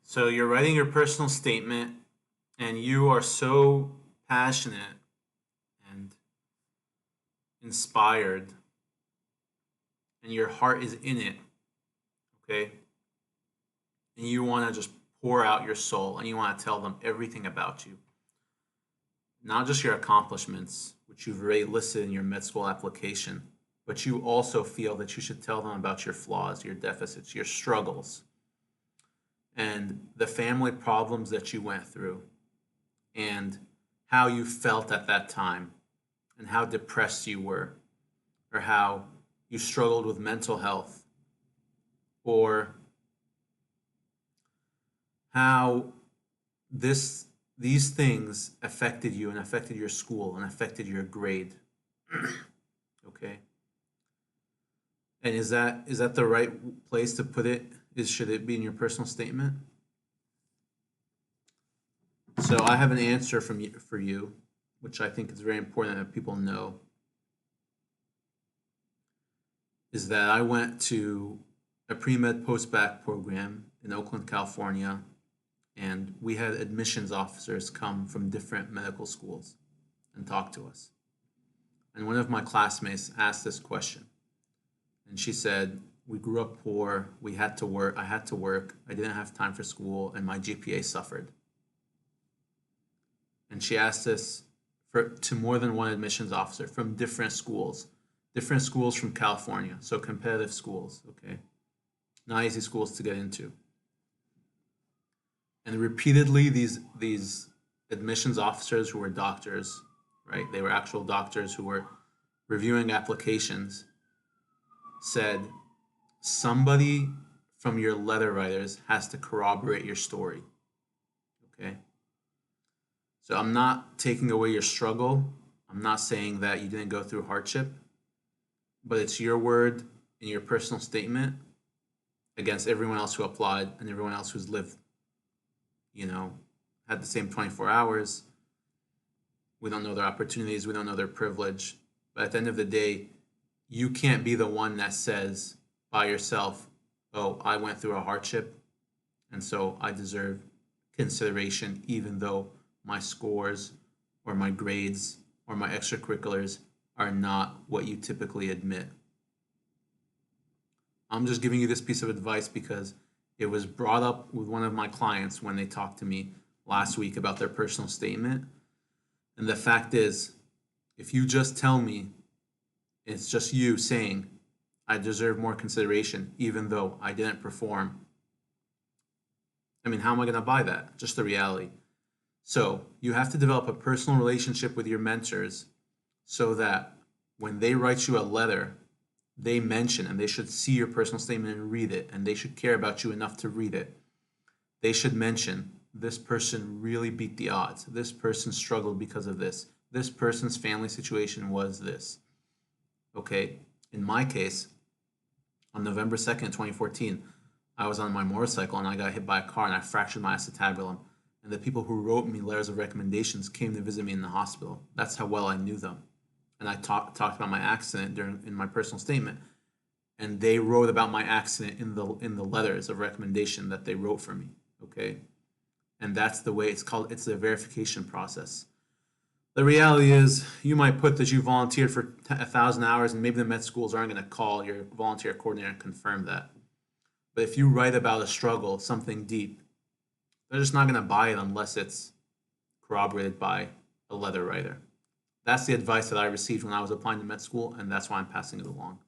So you're writing your personal statement and you are so passionate and inspired and your heart is in it, okay? And you want to just pour out your soul and you want to tell them everything about you. Not just your accomplishments, which you've already listed in your med school application, but you also feel that you should tell them about your flaws, your deficits, your struggles, and the family problems that you went through, and how you felt at that time, and how depressed you were, or how you struggled with mental health, or how these things affected you and affected your school and affected your grade. Okay? And is that the right place to put it? Should it be in your personal statement? So I have an answer for you, which I think is very important that people know, is that I went to a pre-med post-bac program in Oakland, California, and we had admissions officers come from different medical schools and talk to us. And one of my classmates asked this question, and she said, we grew up poor, we had to work, I had to work, I didn't have time for school, and my GPA suffered. And she asked this to more than one admissions officer from different schools from California, so competitive schools, okay? Not easy schools to get into. And repeatedly, these admissions officers who were doctors, right? They were actual doctors who were reviewing applications, said, somebody from your letter writers has to corroborate your story, okay? So I'm not taking away your struggle. I'm not saying that you didn't go through hardship, but it's your word in your personal statement against everyone else who applied and everyone else who's lived, had the same 24 hours. We don't know their opportunities. We don't know their privilege. But at the end of the day, you can't be the one that says by yourself, oh, I went through a hardship, and so I deserve consideration even though my scores or my grades or my extracurriculars are not what you typically admit. I'm just giving you this piece of advice because it was brought up with one of my clients when they talked to me last week about their personal statement. And the fact is, if you just tell me it's just you saying, I deserve more consideration even though I didn't perform, I mean, how am I going to buy that? Just the reality. So you have to develop a personal relationship with your mentors so that when they write you a letter, they mention, and they should see your personal statement and read it, and they should care about you enough to read it. They should mention, this person really beat the odds. This person struggled because of this. This person's family situation was this. Okay, in my case, on November 2nd, 2014, I was on my motorcycle and I got hit by a car and I fractured my acetabulum. And the people who wrote me letters of recommendations came to visit me in the hospital. That's how well I knew them. And I talked about my accident in my personal statement. And they wrote about my accident in the letters of recommendation that they wrote for me. Okay? And that's the way it's called. It's the verification process. The reality is, you might put that you volunteered for 1,000 hours, and maybe the med schools aren't going to call your volunteer coordinator and confirm that. But if you write about a struggle, something deep, they're just not going to buy it unless it's corroborated by a letter writer. That's the advice that I received when I was applying to med school, and that's why I'm passing it along.